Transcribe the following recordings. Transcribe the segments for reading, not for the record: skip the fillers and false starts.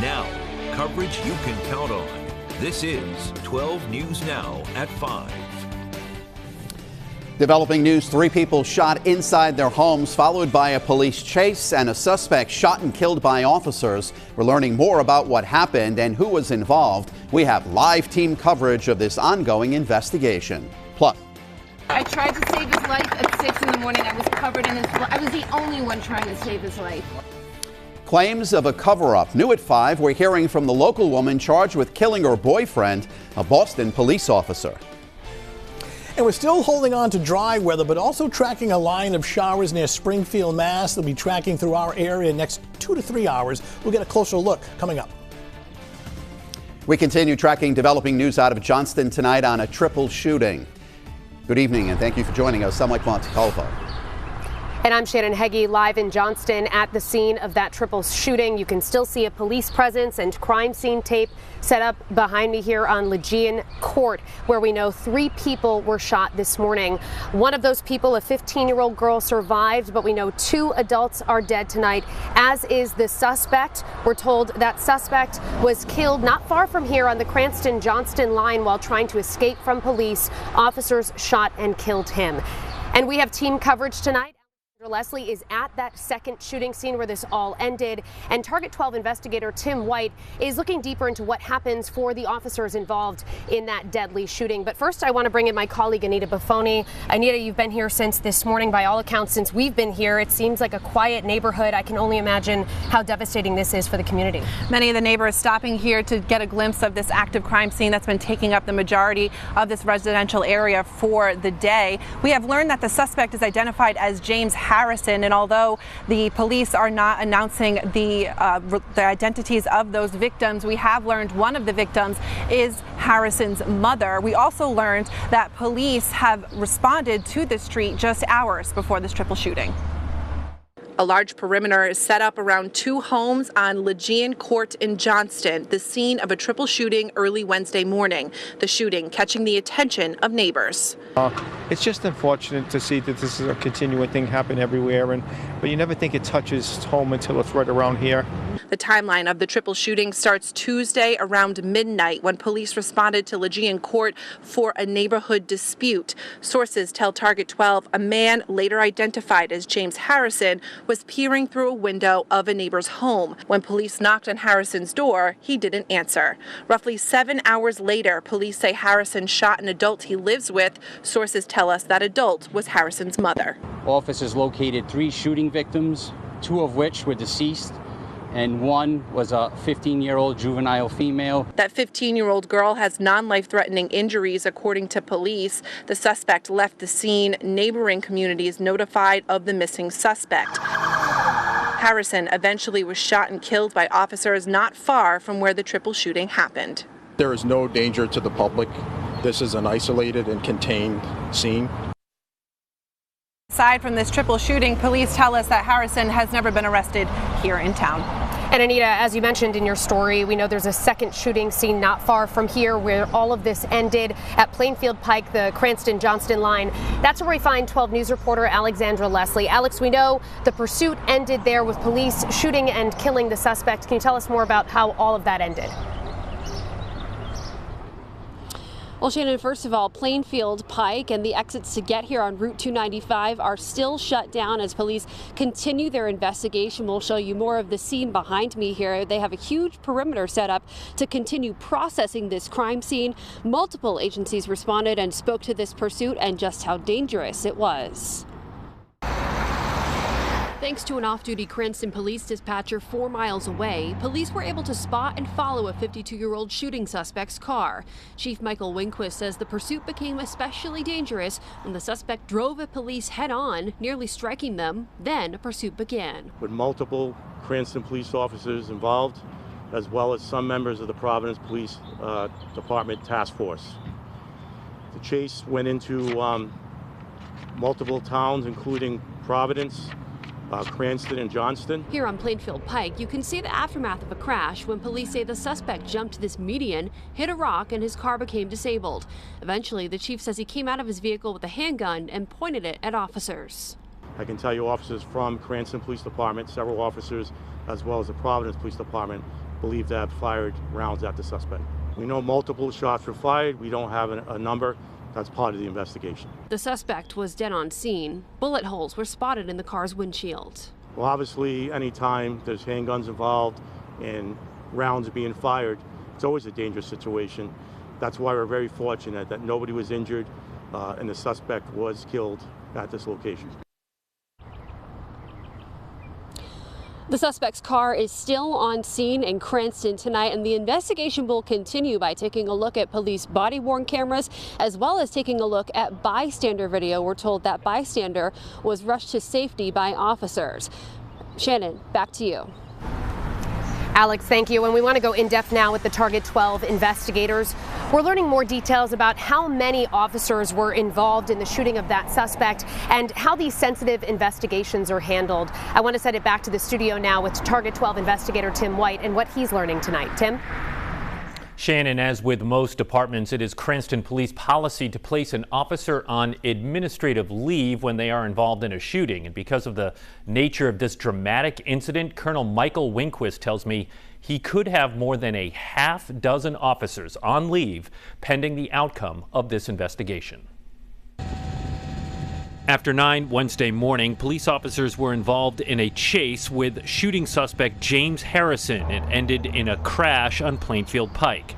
Now, coverage you can count on. This is 12 News Now at 5. Developing news, 3 people shot inside their homes, followed by a police chase, and a suspect shot and killed by officers. We're learning more about what happened and who was involved. We have live team coverage of this ongoing investigation. Plus, I tried to save his life at 6 in the morning. I was covered in his blood. I was the only one trying to save his life. claims of a cover-up. New at 5, we're hearing from the local woman charged with killing her boyfriend, a Boston police officer. And we're still holding on to dry weather, but also tracking a line of showers near Springfield, Mass. They'll be tracking through our area next 2 to 3 hours. We'll get a closer look coming up. We continue tracking developing news out of Johnston tonight on a triple shooting. Good evening and thank you for joining us. I'm Mike Montecalvo. And I'm Shannon Heggie, live in Johnston at the scene of that triple shooting. You can still see a police presence and crime scene tape set up behind me here on Legion Court, where we know 3 people were shot this morning. One of those people, a 15-year-old girl, survived, but we know 2 adults are dead tonight, as is the suspect. We're told that suspect was killed not far from here on the Cranston-Johnston line while trying to escape from police. Officers shot and killed him. And we have team coverage tonight. Leslie is at that second shooting scene where this all ended, and Target 12 investigator Tim White is looking deeper into what happens for the officers involved in that deadly shooting. But first, I want to bring in my colleague Anita Buffoni. Anita, you've been here since this morning. By all accounts, since we've been here, it seems like a quiet neighborhood. I can only imagine how devastating this is for the community. Many of the neighbors stopping here to get a glimpse of this active crime scene that's been taking up the majority of this residential area for the day. We have learned that the suspect is identified as James Harrison, and although the police are not announcing the identities of those victims, we have learned one of the victims is Harrison's mother. We also learned that police have responded to the street just hours before this triple shooting. A large perimeter is set up around 2 homes on Legion Court in Johnston, the scene of a triple shooting early Wednesday morning. The shooting catching the attention of neighbors. It's just unfortunate to see that this is a continuing thing happen everywhere, but you never think it touches home until it's right around here. The timeline of the triple shooting starts Tuesday around midnight when police responded to Legion Court for a neighborhood dispute. Sources tell Target 12 a man later identified as James Harrison was peering through a window of a neighbor's home. When police knocked on Harrison's door, he didn't answer. Roughly 7 hours later, police say Harrison shot an adult he lives with. Sources tell us that adult was Harrison's mother. Officers located 3 shooting victims, 2 of which were deceased, and 1 was a 15-year-old juvenile female. That 15-year-old girl has non-life-threatening injuries, according to police. The suspect left the scene. Neighboring communities notified of the missing suspect. Harrison eventually was shot and killed by officers not far from where the triple shooting happened. There is no danger to the public. This is an isolated and contained scene. Aside from this triple shooting, police tell us that Harrison has never been arrested here in town. And Anita, as you mentioned in your story, we know there's a second shooting scene not far from here where all of this ended at Plainfield Pike, the Cranston-Johnston line. That's where we find 12 News reporter Alexandra Leslie. Alex, we know the pursuit ended there with police shooting and killing the suspect. Can you tell us more about how all of that ended? Well, Shannon, first of all, Plainfield Pike and the exits to get here on Route 295 are still shut down as police continue their investigation. We'll show you more of the scene behind me here. They have a huge perimeter set up to continue processing this crime scene. Multiple agencies responded and spoke to this pursuit and just how dangerous it was. Thanks to an off-duty Cranston police dispatcher 4 miles away, police were able to spot and follow a 52-year-old shooting suspect's car. Chief Michael Winquist says the pursuit became especially dangerous when the suspect drove at police head-on, nearly striking them. Then a pursuit began. With multiple Cranston police officers involved, as well as some members of the Providence Police Department Task Force. The chase went into multiple towns, including Providence, Cranston and Johnston. Here on Plainfield Pike, you can see the aftermath of a crash when police say the suspect jumped this median, hit a rock, and his car became disabled. Eventually, the chief says he came out of his vehicle with a handgun and pointed it at officers. I can tell you officers from Cranston Police Department, several officers, as well as the Providence Police Department, believed to have fired rounds at the suspect. We know multiple shots were fired. We don't have a number. That's part of the investigation. The suspect was dead on scene. Bullet holes were spotted in the car's windshield. Well, obviously, anytime there's handguns involved and rounds being fired, it's always a dangerous situation. That's why we're very fortunate that nobody was injured and the suspect was killed at this location. The suspect's car is still on scene in Cranston tonight, and the investigation will continue by taking a look at police body-worn cameras as well as taking a look at bystander video. We're told that bystander was rushed to safety by officers. Shannon, back to you. Alex, thank you. And we want to go in depth now with the Target 12 investigators. We're learning more details about how many officers were involved in the shooting of that suspect and how these sensitive investigations are handled. I want to send it back to the studio now with Target 12 investigator Tim White and what he's learning tonight. Tim? Shannon, as with most departments, it is Cranston Police policy to place an officer on administrative leave when they are involved in a shooting. And because of the nature of this dramatic incident, Colonel Michael Winquist tells me he could have more than a half dozen officers on leave pending the outcome of this investigation. After 9 Wednesday morning, police officers were involved in a chase with shooting suspect James Harrison. It ended in a crash on Plainfield Pike.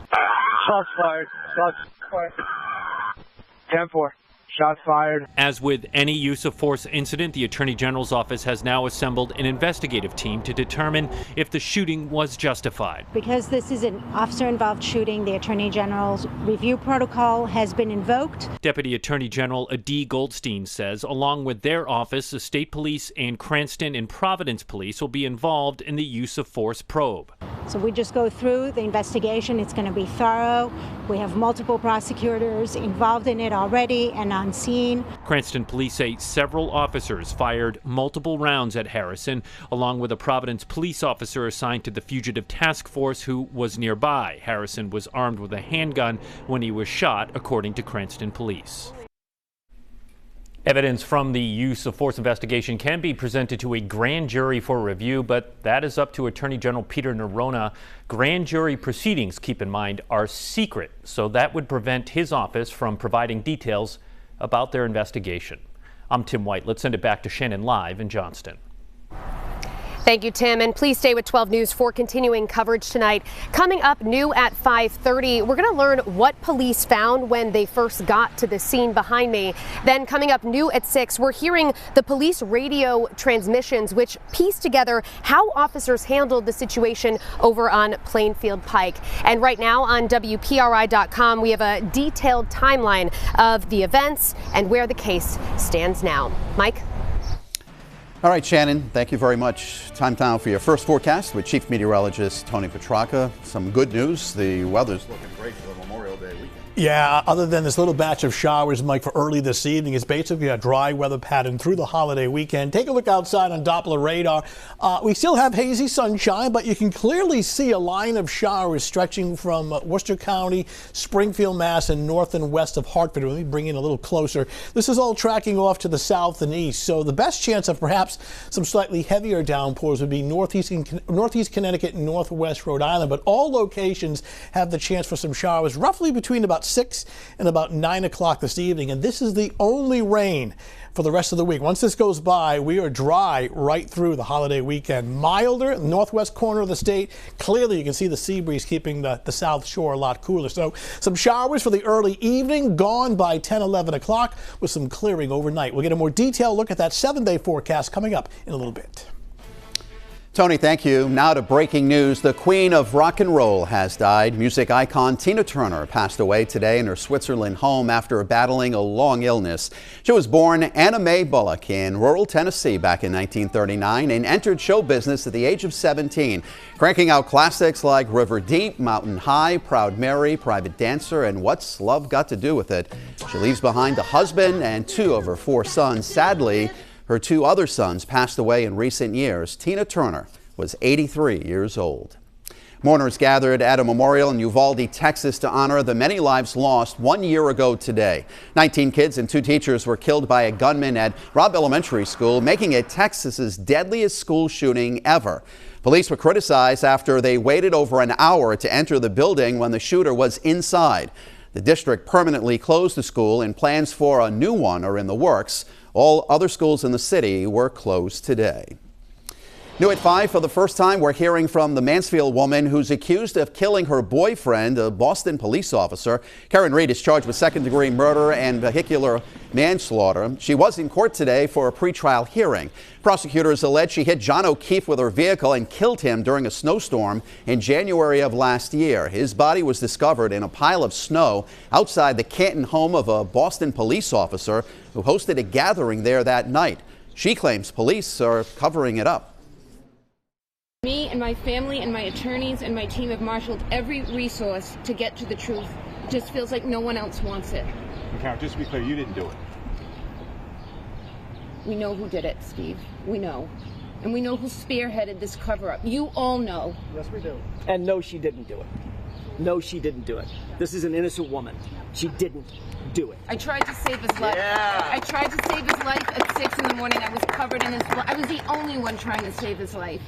Shots fired. Shots fired. 10-4. Shots fired. As with any use of force incident, the Attorney General's office has now assembled an investigative team to determine if the shooting was justified. Because this is an officer-involved shooting, the Attorney General's review protocol has been invoked. Deputy Attorney General Adee Goldstein says, along with their office, the State Police and Cranston and Providence Police will be involved in the use of force probe. So we just go through the investigation. It's going to be thorough. We have multiple prosecutors involved in it already and on scene. Cranston police say several officers fired multiple rounds at Harrison, along with a Providence police officer assigned to the fugitive task force who was nearby. Harrison was armed with a handgun when he was shot, according to Cranston police. Evidence from the use of force investigation can be presented to a grand jury for review, but that is up to Attorney General Peter Nerona. Grand jury proceedings, keep in mind, are secret, so that would prevent his office from providing details about their investigation. I'm Tim White. Let's send it back to Shannon live in Johnston. Thank you, Tim, and please stay with 12 News for continuing coverage tonight. Coming up new at 5:30, we're going to learn what police found when they first got to the scene behind me. Then coming up new at 6, we're hearing the police radio transmissions which piece together how officers handled the situation over on Plainfield Pike. And right now on WPRI.com, we have a detailed timeline of the events and where the case stands now. Mike? All right, Shannon, thank you very much. Time now for your first forecast with Chief Meteorologist Tony Petrarca. Some good news. The weather's looking great for the Memorial Day weekend. Yeah, other than this little batch of showers, Mike, for early this evening, it's basically a dry weather pattern through the holiday weekend. Take a look outside on Doppler radar. We still have hazy sunshine, but you can clearly see a line of showers stretching from Worcester County, Springfield, Mass, and north and west of Hartford. Let me bring in a little closer. This is all tracking off to the south and east, so the best chance of perhaps some slightly heavier downpours would be northeast Connecticut and northwest Rhode Island, but all locations have the chance for some showers roughly between about 6 and about 9 o'clock this evening, and this is the only rain for the rest of the week. Once this goes by, we are dry right through the holiday weekend. Milder, northwest corner of the state. Clearly, you can see the sea breeze keeping the south shore a lot cooler. So some showers for the early evening, gone by 10, 11 o'clock with some clearing overnight. We'll get a more detailed look at that 7-day forecast coming up in a little bit. Tony, thank you. Now to breaking news. The queen of rock and roll has died. Music icon Tina Turner passed away today in her Switzerland home after battling a long illness. She was born Anna Mae Bullock in rural Tennessee back in 1939 and entered show business at the age of 17, cranking out classics like River Deep, Mountain High, Proud Mary, Private Dancer, and What's Love Got to Do with It. She leaves behind a husband and 2 of her 4 sons. Sadly, her 2 other sons passed away in recent years. Tina Turner was 83 years old. Mourners gathered at a memorial in Uvalde, Texas to honor the many lives lost 1 year ago today. 19 kids and 2 teachers were killed by a gunman at Robb Elementary School, making it Texas's deadliest school shooting ever. Police were criticized after they waited over an hour to enter the building when the shooter was inside. The district permanently closed the school and plans for a new one are in the works. All other schools in the city were closed today. New at 5, for the first time, we're hearing from the Mansfield woman who's accused of killing her boyfriend, a Boston police officer. Karen Reed is charged with second-degree murder and vehicular manslaughter. She was in court today for a pretrial hearing. Prosecutors allege she hit John O'Keefe with her vehicle and killed him during a snowstorm in January of last year. His body was discovered in a pile of snow outside the Canton home of a Boston police officer who hosted a gathering there that night. She claims police are covering it up. Me and my family and my attorneys and my team have marshaled every resource to get to the truth. It just feels like no one else wants it. Karen, just to be clear, you didn't do it. We know who did it, Steve. We know. And we know who spearheaded this cover-up. You all know. Yes, we do. And no, she didn't do it. No, she didn't do it. This is an innocent woman. She didn't do it. I tried to save his life. Yeah. I tried to save his life at 6 in the morning. I was covered in his blood. I was the only one trying to save his life.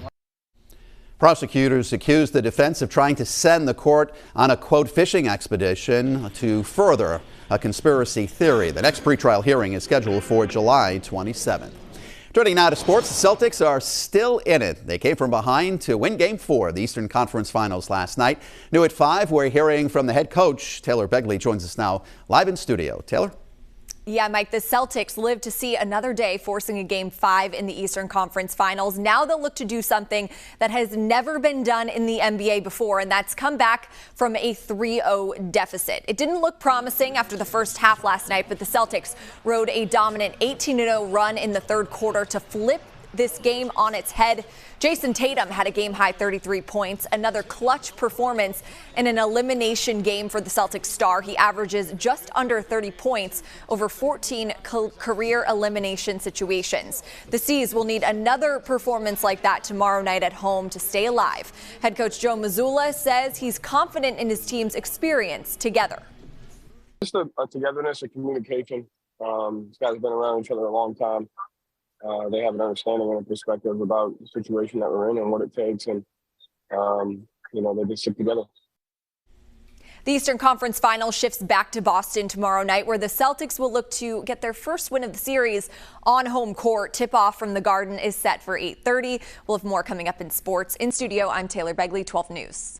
Prosecutors accused the defense of trying to send the court on a, quote, fishing expedition to further a conspiracy theory. The next pretrial hearing is scheduled for July 27th. Turning now to sports, the Celtics are still in it. They came from behind to win Game 4 of the Eastern Conference Finals last night. New at 5, we're hearing from the head coach. Taylor Begley joins us now live in studio. Taylor? Yeah, Mike, the Celtics live to see another day, forcing a Game 5 in the Eastern Conference Finals. Now they'll look to do something that has never been done in the NBA before, and that's come back from a 3-0 deficit. It didn't look promising after the first half last night, but the Celtics rode a dominant 18-0 run in the third quarter to flip this game on its head. Jason Tatum had a game-high 33 points, another clutch performance in an elimination game for the Celtics star. He averages just under 30 points over 14 career elimination situations. The C's will need another performance like that tomorrow night at home to stay alive. Head coach Joe Mazzulla says he's confident in his team's experience together. Just a togetherness, a communication. These guys have been around each other a long time. They have an understanding and a perspective about the situation that we're in and what it takes, and they just stick together. The Eastern Conference Final shifts back to Boston tomorrow night, where the Celtics will look to get their first win of the series on home court. Tip-off from the Garden is set for 8:30. We'll have more coming up in sports. In studio, I'm Taylor Begley, 12 News.